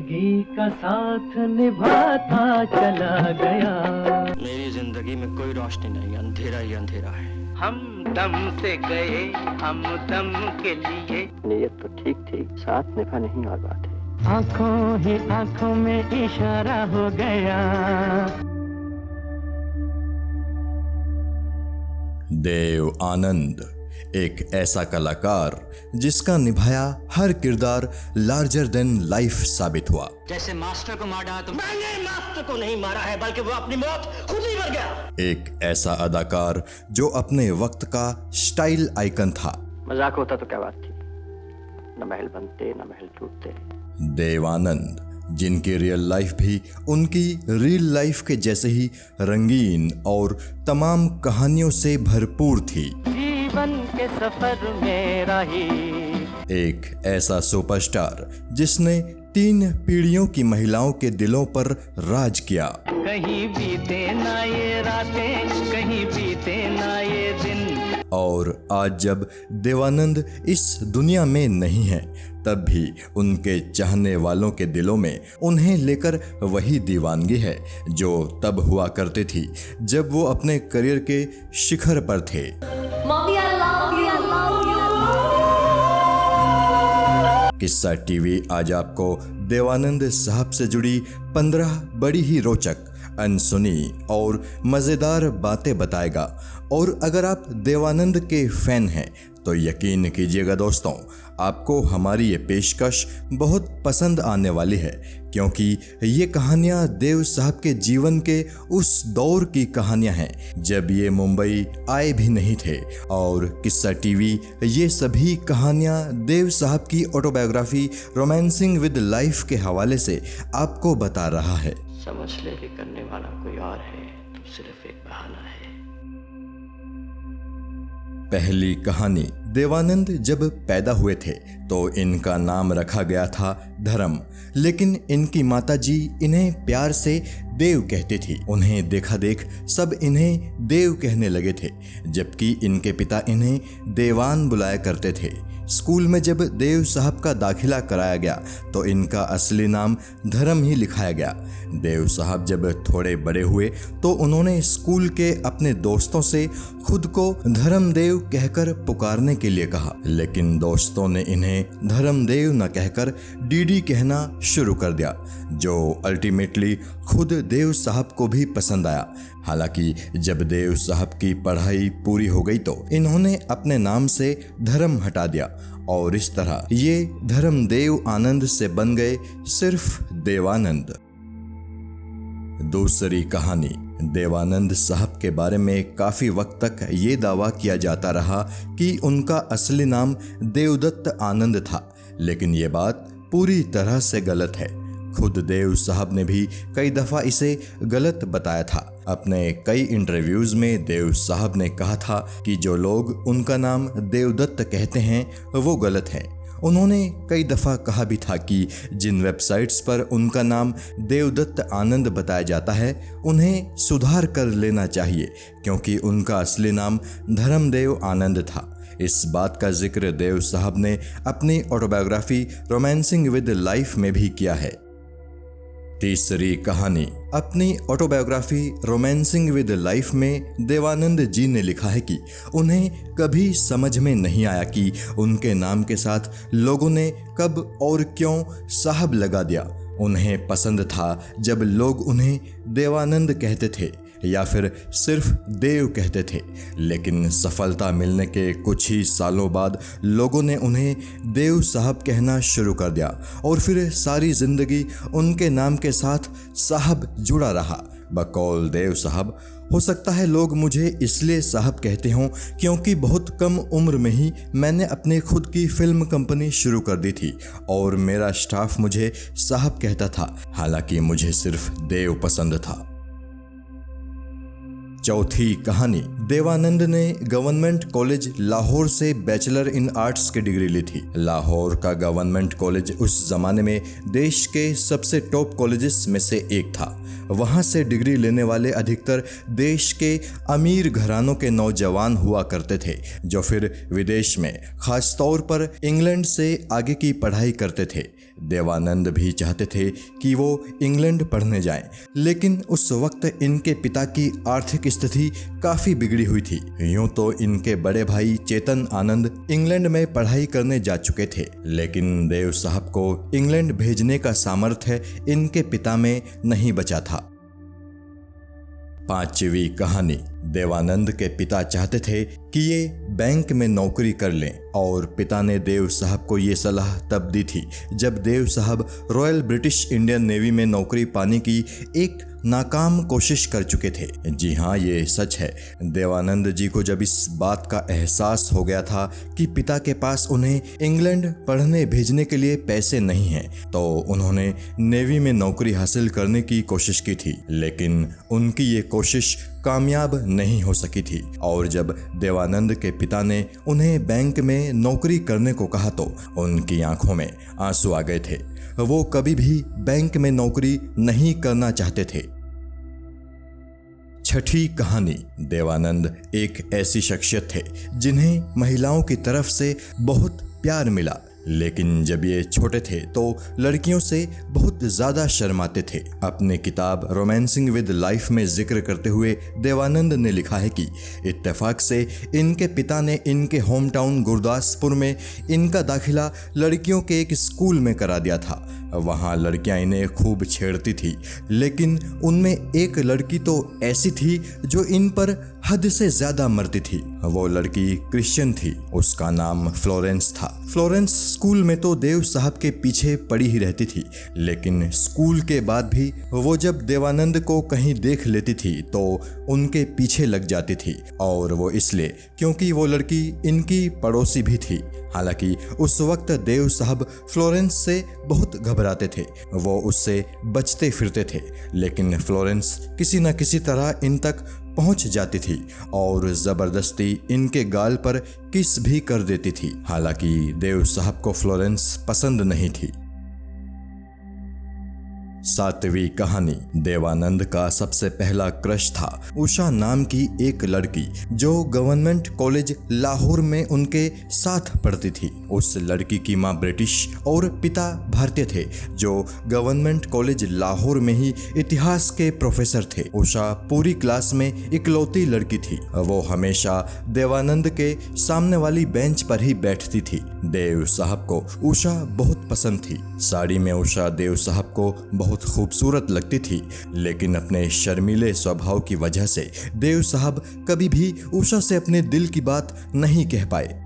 जिंदगी का साथ निभाता चला गया। मेरी जिंदगी में कोई रोशनी नहीं, अंधेरा ही अंधेरा है। हम दम से गए, हम दम के लिए। नीयत तो ठीक थी, साथ निभा नहीं और बात है। आंखों ही आंखों में इशारा हो गया। देव आनंद एक ऐसा कलाकार जिसका निभाया हर किरदार लार्जर देन लाइफ साबित हुआ। जैसे मास्टर को मार डाला तो मैंने मास्टर को नहीं मारा है, बल्कि वो अपनी मौत खुद ही मर गया। एक ऐसा अदाकार जो अपने वक्त का स्टाइल आइकन था। मजाक होता तो क्या बात थी, न महल बनते न महल टूटते। देव आनंद जिनकी रियल लाइफ भी उनकी रियल लाइफ के जैसे ही रंगीन और तमाम कहानियों से भरपूर थी। जीवन के सफर में राही एक ऐसा सुपरस्टार जिसने 3 पीढ़ियों की महिलाओं के दिलों पर राज किया। कहीं बीते ना ये रातें, कहीं बीते ना ये दिन। और आज जब देवानंद इस दुनिया में नहीं है, तब भी उनके चाहने वालों के दिलों में उन्हें लेकर वही दीवानगी है जो तब हुआ करती थी जब वो अपने करियर के शिखर पर थे। Mommy, I love you. I love you. किस्सा टीवी आज आपको देवानंद साहब से जुड़ी 15 बड़ी ही रोचक, अनसुनी और मज़ेदार बातें बताएगा। और अगर आप देवानंद के फैन हैं तो यकीन कीजिएगा दोस्तों, आपको हमारी ये पेशकश बहुत पसंद आने वाली है, क्योंकि ये कहानियाँ देव साहब के जीवन के उस दौर की कहानियाँ हैं जब ये मुंबई आए भी नहीं थे। और किस्सा टीवी ये सभी कहानियाँ देव साहब की ऑटोबायोग्राफी रोमांसिंग विद लाइफ के हवाले से आपको बता रहा है। समझ ले कि करने वाला कोई और है, तो सिर्फ एक बहाना है। पहली कहानी, देवानंद जब पैदा हुए थे तो इनका नाम रखा गया था धर्म, लेकिन इनकी माताजी इन्हें प्यार से देव कहती थी। उन्हें देखा देख सब इन्हें देव कहने लगे थे, जबकि इनके पिता इन्हें देवान बुलाया करते थे। स्कूल में जब देव साहब का दाखिला कराया गया तो इनका असली नाम धर्म ही लिखाया गया। देव साहब जब थोड़े बड़े हुए तो उन्होंने स्कूल के अपने दोस्तों से खुद को धर्मदेव कहकर पुकारने के लिए कहा, लेकिन दोस्तों ने इन्हें धर्मदेव न कहकर डीडी कहना शुरू कर दिया, जो अल्टीमेटली खुद देव साहब को भी पसंद आया। हालांकि जब देव साहब की पढ़ाई पूरी हो गई तो इन्होंने अपने नाम से धर्म हटा दिया और इस तरह ये धर्मदेव आनंद से बन गए सिर्फ देवानंद। दूसरी कहानी, देवानंद साहब के बारे में काफ़ी वक्त तक ये दावा किया जाता रहा कि उनका असली नाम देवदत्त आनंद था, लेकिन ये बात पूरी तरह से गलत है। खुद देव साहब ने भी कई दफ़ा इसे गलत बताया था। अपने कई इंटरव्यूज़ में देव साहब ने कहा था कि जो लोग उनका नाम देवदत्त कहते हैं वो गलत है। उन्होंने कई दफ़ा कहा भी था कि जिन वेबसाइट्स पर उनका नाम देवदत्त आनंद बताया जाता है उन्हें सुधार कर लेना चाहिए, क्योंकि उनका असली नाम धर्मदेव आनंद था। इस बात का जिक्र देव साहब ने अपनी ऑटोबायोग्राफी रोमांसिंग विद लाइफ में भी किया है। तीसरी कहानी, अपनी ऑटोबायोग्राफी रोमांसिंग विद लाइफ में देवानंद जी ने लिखा है कि उन्हें कभी समझ में नहीं आया कि उनके नाम के साथ लोगों ने कब और क्यों साहब लगा दिया। उन्हें पसंद था जब लोग उन्हें देवानंद कहते थे या फिर सिर्फ देव कहते थे, लेकिन सफलता मिलने के कुछ ही सालों बाद लोगों ने उन्हें देव साहब कहना शुरू कर दिया और फिर सारी ज़िंदगी उनके नाम के साथ साहब जुड़ा रहा। बकौल देव साहब, हो सकता है लोग मुझे इसलिए साहब कहते हों क्योंकि बहुत कम उम्र में ही मैंने अपनी खुद की फिल्म कंपनी शुरू कर दी थी और मेरा स्टाफ मुझे साहब कहता था, हालांकि मुझे सिर्फ देव पसंद था। चौथी कहानी, देवानंद ने गवर्नमेंट कॉलेज लाहौर से बैचलर इन आर्ट्स की डिग्री ली थी। लाहौर का गवर्नमेंट कॉलेज उस जमाने में देश के सबसे टॉप कॉलेजेस में से एक था। वहाँ से डिग्री लेने वाले अधिकतर देश के अमीर घरानों के नौजवान हुआ करते थे, जो फिर विदेश में खास तौर पर इंग्लैंड से आगे की पढ़ाई करते थे। देवानंद भी चाहते थे कि वो इंग्लैंड पढ़ने जाएं, लेकिन उस वक्त इनके पिता की आर्थिक स्थिति काफ़ी बिगड़ी हुई थी। यूं तो इनके बड़े भाई चेतन आनंद इंग्लैंड में पढ़ाई करने जा चुके थे, लेकिन देव साहब को इंग्लैंड भेजने का सामर्थ्य इनके पिता में नहीं बचा था। पांचवी कहानी, देवानंद के पिता चाहते थे कि ये बैंक में नौकरी कर लें और पिता ने देव साहब को ये सलाह तब दी थी जब देव साहब रॉयल ब्रिटिश इंडियन नेवी में नौकरी पाने की एक नाकाम कोशिश कर चुके थे। जी हाँ, ये सच है। देवानंद जी को जब इस बात का एहसास हो गया था कि पिता के पास उन्हें इंग्लैंड पढ़ने भेजने के लिए पैसे नहीं हैं, तो उन्होंने नेवी में नौकरी हासिल करने की कोशिश की थी, लेकिन उनकी ये कोशिश कामयाब नहीं हो सकी थी। और जब देवानंद के पिता ने उन्हें बैंक में नौकरी करने को कहा तो उनकी आंखों में आंसू आ गए थे। वो कभी भी बैंक में नौकरी नहीं करना चाहते थे। छठी कहानी, देवानंद एक ऐसी शख्सियत थे जिन्हें महिलाओं की तरफ से बहुत प्यार मिला, लेकिन जब ये छोटे थे तो लड़कियों से बहुत ज़्यादा शर्माते थे। अपने किताब रोमांसिंग विद लाइफ में जिक्र करते हुए देवानंद ने लिखा है कि इत्तेफाक से इनके पिता ने इनके होम टाउन गुरदासपुर में इनका दाखिला लड़कियों के एक स्कूल में करा दिया था। वहाँ लड़कियाँ इन्हें खूब छेड़ती थी, लेकिन उनमें एक लड़की तो ऐसी थी जो इन पर हद से ज़्यादा मरती थी। वो लड़की क्रिश्चियन थी, उसका नाम फ्लोरेंस था। फ्लोरेंस स्कूल में तो देव साहब के पीछे पड़ी ही रहती थी, लेकिन स्कूल के बाद भी वो जब देवानंद को कहीं देख लेती थी तो उनके पीछे लग जाती थी, और वो इसलिए क्योंकि वो लड़की इनकी पड़ोसी भी थी। हालांकि उस वक्त देव साहब फ्लोरेंस से बहुत घबराते थे, वो उससे बचते फिरते थे, लेकिन फ्लोरेंस किसी न किसी तरह इन तक पहुंच जाती थी और ज़बरदस्ती इनके गाल पर किस भी कर देती थी। हालांकि देव साहब को फ्लोरेंस पसंद नहीं थी। सातवीं कहानी, देवानंद का सबसे पहला क्रश था उषा नाम की एक लड़की जो गवर्नमेंट कॉलेज लाहौर में उनके साथ पढ़ती थी। उस लड़की की माँ ब्रिटिश और पिता भारतीय थे, जो गवर्नमेंट कॉलेज लाहौर में ही इतिहास के प्रोफेसर थे। उषा पूरी क्लास में इकलौती लड़की थी। वो हमेशा देवानंद के सामने वाली बेंच पर ही बैठती थी। देव साहब को उषा बहुत पसंद थी। साड़ी में उषा देव साहब को बहुत खूबसूरत लगती थी, लेकिन अपने शर्मीले स्वभाव की वजह से देव साहब कभी भी उषा से अपने दिल की बात नहीं कह पाए।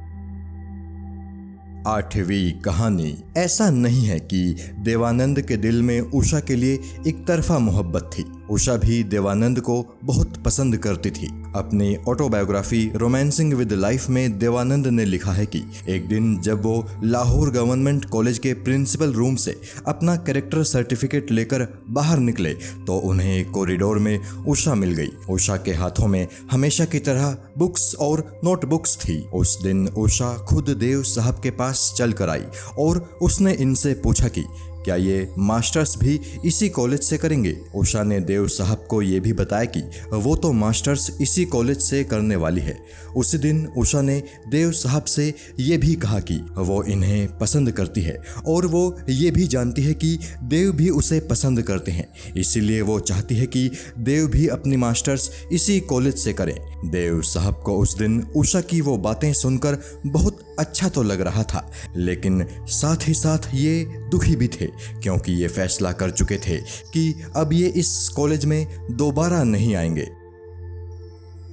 आठवीं कहानी, ऐसा नहीं है कि देवानंद के दिल में उषा के लिए एक तरफा मोहब्बत थी। उषा भी देवानंद को बहुत पसंद करती थी। अपनी ऑटोबायोग्राफी रोमांसिंग विद लाइफ में देवानंद ने लिखा है कि एक दिन जब वो लाहौर गवर्नमेंट कॉलेज के प्रिंसिपल रूम से अपना कैरेक्टर सर्टिफिकेट लेकर बाहर निकले तो उन्हें कॉरिडोर में उषा मिल गई। उषा के हाथों में हमेशा की तरह बुक्स और नोटबुक्स थी। उस दिन उषा खुद देव साहब के पास चल कर आई और उसने इनसे पूछा कि क्या ये मास्टर्स भी इसी कॉलेज से करेंगे। उषा ने देव साहब को ये भी बताया कि वो तो मास्टर्स इसी कॉलेज से करने वाली है। उसी दिन उषा ने देव साहब से ये भी कहा कि वो इन्हें पसंद करती है और वो ये भी जानती है कि देव भी उसे पसंद करते हैं, इसीलिए वो चाहती है कि देव भी अपनी मास्टर्स इसी कॉलेज से करें। देव साहब को उस दिन उषा की वो बातें सुनकर बहुत अच्छा तो लग रहा था, लेकिन साथ ही साथ ये दुखी भी थे, क्योंकि ये फैसला कर चुके थे कि अब ये इस कॉलेज में दोबारा नहीं आएंगे।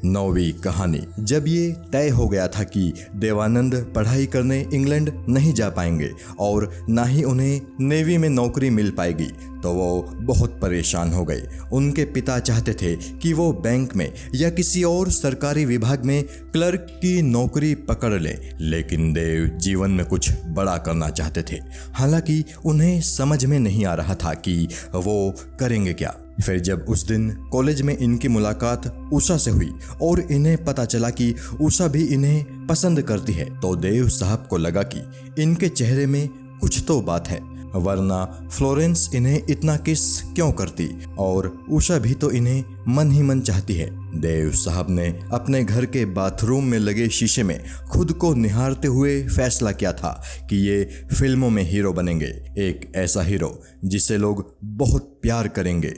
नौवीं कहानी, जब ये तय हो गया था कि देवानंद पढ़ाई करने इंग्लैंड नहीं जा पाएंगे और ना ही उन्हें नेवी में नौकरी मिल पाएगी, तो वो बहुत परेशान हो गए। उनके पिता चाहते थे कि वो बैंक में या किसी और सरकारी विभाग में क्लर्क की नौकरी पकड़ लें, लेकिन देव जीवन में कुछ बड़ा करना चाहते थे। हालांकि उन्हें समझ में नहीं आ रहा था कि वो करेंगे क्या। फिर जब उस दिन कॉलेज में इनकी मुलाकात उषा से हुई और इन्हें पता चला कि उषा भी इन्हें पसंद करती है, तो देव साहब को लगा कि इनके चेहरे में कुछ तो बात है, वरना फ्लोरेंस इन्हें इतना किस क्यों करती, और उषा भी तो इन्हें मन ही मन चाहती है। देव साहब ने अपने घर के बाथरूम में लगे शीशे में खुद को निहारते हुए फैसला किया था कि ये फिल्मों में हीरो बनेंगे, एक ऐसा हीरो जिसे लोग बहुत प्यार करेंगे।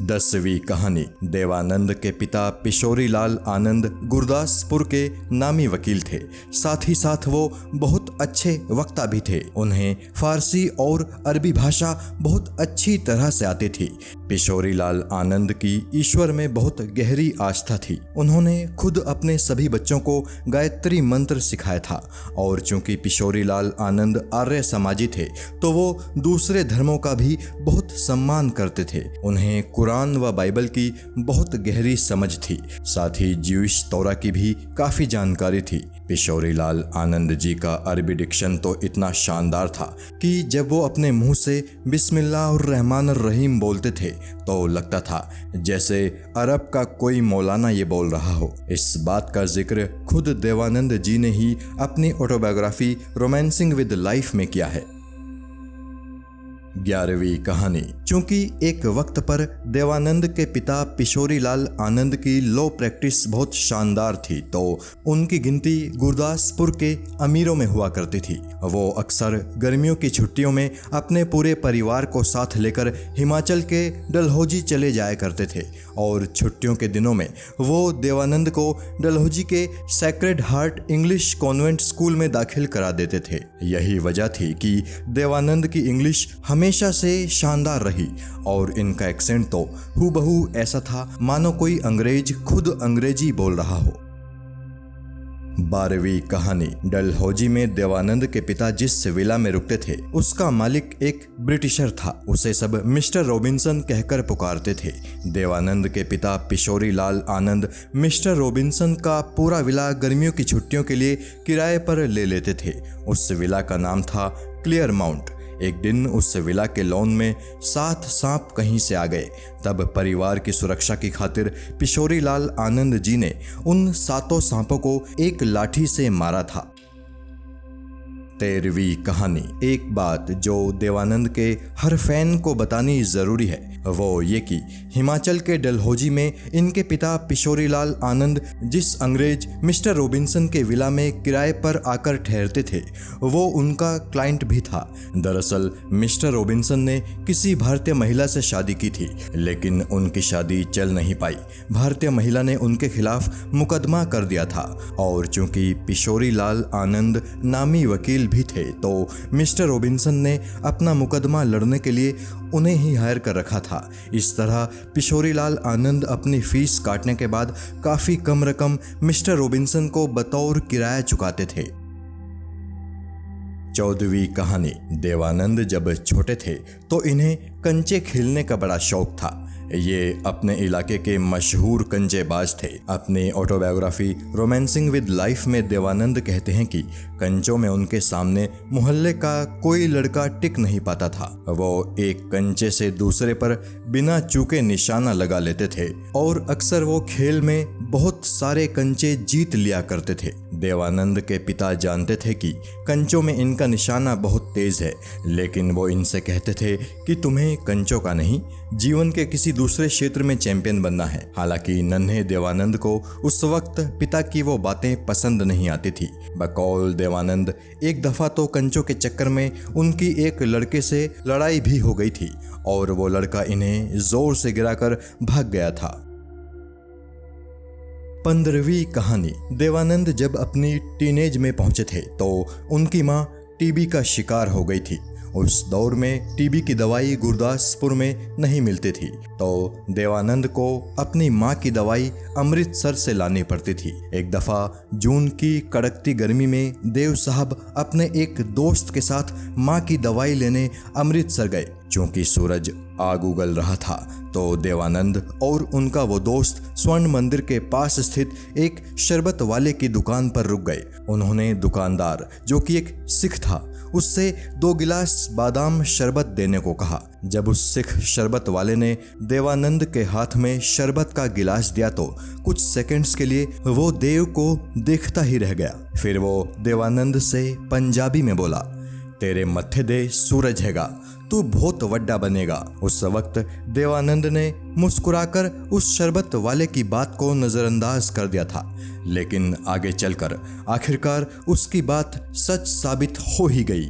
10वीं कहानी। देवानंद के पिता पिशोरी लाल आनंद गुरदासपुर के नामी वकील थे। साथ ही साथ वो बहुत अच्छे वक्ता भी थे। उन्हें फारसी और अरबी भाषा बहुत अच्छी तरह से आती थी। पिशोरी लाल आनंद की ईश्वर में बहुत गहरी आस्था थी। उन्होंने खुद अपने सभी बच्चों को गायत्री मंत्र सिखाया था, और चूंकि पिशोरी लाल आनंद आर्य समाजी थे तो वो दूसरे धर्मों का भी बहुत सम्मान करते थे। उन्हें कुरान व बाइबल की बहुत गहरी समझ थी, साथ ही ज्यूइश तौरा की भी काफ़ी जानकारी थी। पिशोरी लाल आनंद जी का अरबी डिक्शन तो इतना शानदार था कि जब वो अपने मुंह से बिस्मिल्लाहिर्रहमानिर्रहीम बोलते थे तो लगता था जैसे अरब का कोई मौलाना ये बोल रहा हो। इस बात का जिक्र खुद देवानंद जी ने ही अपनी ऑटोबायोग्राफी रोमांसिंग विद लाइफ में किया है। 11वीं कहानी। चूंकि एक वक्त पर देवानंद के पिता पिशोरी लाल आनंद की लॉ प्रैक्टिस बहुत शानदार थी, तो उनकी गिनती गुरदासपुर के अमीरों में हुआ करती थी। वो अक्सर गर्मियों की छुट्टियों में अपने पूरे परिवार को साथ लेकर हिमाचल के डलहौजी चले जाया करते थे, और छुट्टियों के दिनों में वो देवानंद को डलहौजी के sacred heart English convent school में दाखिल करा देते थे। यही वजह थी कि देवानंद की इंग्लिश हमेशा से शानदार रही, और इनका एक्सेंट तो हूबहू ऐसा था मानो कोई अंग्रेज खुद अंग्रेजी बोल रहा हो। 12वीं कहानी। डलहौजी में देवानंद के पिता जिस विला में रुकते थे उसका मालिक एक ब्रिटिशर था। उसे सब मिस्टर रॉबिन्सन कहकर पुकारते थे। देवानंद के पिता पिशोरी लाल आनंद मिस्टर रॉबिन्सन का पूरा विला गर्मियों की छुट्टियों के लिए किराए पर ले लेते थे। उस विला का नाम था क्लियर माउंट। एक दिन उस विला के लॉन में 7 सांप कहीं से आ गए। तब परिवार की सुरक्षा की खातिर पिशोरी लाल आनंद जी ने उन 7 सांपों को एक लाठी से मारा था। 13वीं कहानी। एक बात जो देवानंद के हर फैन को बतानी जरूरी है वो ये कि हिमाचल के डलहौजी में इनके पिता पिशोरी लाल आनंद जिस अंग्रेज मिस्टर रॉबिन्सन के विला में किराए पर आकर ठहरते थे वो उनका क्लाइंट भी था। दरअसल मिस्टर रॉबिन्सन ने किसी भारतीय महिला से शादी की थी, लेकिन उनकी शादी चल नहीं पाई। भारतीय महिला ने उनके खिलाफ मुकदमा कर दिया था, और चूंकि पिशोरी लाल आनंद नामी वकील भी थे तो मिस्टर रॉबिन्सन ने अपना मुकदमा लड़ने के लिए उन्हें ही हायर कर रखा था। इस तरह पिशोरी लाल आनंद अपनी फीस काटने के बाद काफी कम रकम मिस्टर रॉबिन्सन को बतौर किराया चुकाते थे। 14वीं कहानी। देवानंद जब छोटे थे तो इन्हें कंचे खेलने का बड़ा शौक था। ये अपने इलाके के मशहूर कंचेबाज थे। अपनी ऑटोबायोग्राफी रोमांसिंग विद लाइफ में देवानंद कहते हैं कि कंचों में उनके सामने मोहल्ले का कोई लड़का टिक नहीं पाता था। वो एक कंचे से दूसरे पर बिना चूके निशाना लगा लेते थे, और अक्सर वो खेल में बहुत सारे कंचे जीत लिया करते थे। देवानंद के पिता जानते थे कि कंचों में इनका निशाना बहुत तेज है, लेकिन वो इनसे कहते थे कि तुम्हें कंचों का नहीं, जीवन के किसी दूसरे क्षेत्र में चैंपियन बनना है। हालांकि नन्हे देवानंद को उस वक्त पिता की वो बातें पसंद नहीं आती थी। बकौल देवानंद एक दफा तो कंचों के चक्कर में उनकी एक लड़के से लड़ाई भी हो गई थी, और वो लड़का इन्हें जोर से गिराकर भाग गया था। 15वीं कहानी। देवानंद जब अपनी टीनेज में पहुंचे थे तो उनकी मां टीबी का शिकार हो गई थी। उस दौर में टीबी की दवाई गुरदासपुर में नहीं मिलती थी, तो देवानंद को अपनी माँ की दवाई अमृतसर से लानी पड़ती थी। एक दफ़ा जून की कड़कती गर्मी में देव साहब अपने एक दोस्त के साथ माँ की दवाई लेने अमृतसर गए। चूँकि सूरज आग उगल रहा था तो देवानंद और उनका वो दोस्त स्वर्ण मंदिर के पास स्थित एक शरबत वाले की दुकान पर रुक गए। उन्होंने दुकानदार, जो कि एक सिख था, उससे 2 गिलास बादाम शरबत देने को कहा। जब उस सिख शरबत वाले ने देवानंद के हाथ में शरबत का गिलास दिया तो कुछ सेकंड्स के लिए वो देव को देखता ही रह गया। फिर वो देवानंद से पंजाबी में बोला, तेरे मत्थे दे सूरज हैगा, तू बहुत वड्डा बनेगा। उस वक्त देवानंद ने मुस्कुराकर उस शरबत वाले की बात को नजरअंदाज कर दिया था, लेकिन आगे चलकर आखिरकार उसकी बात सच साबित हो ही गई।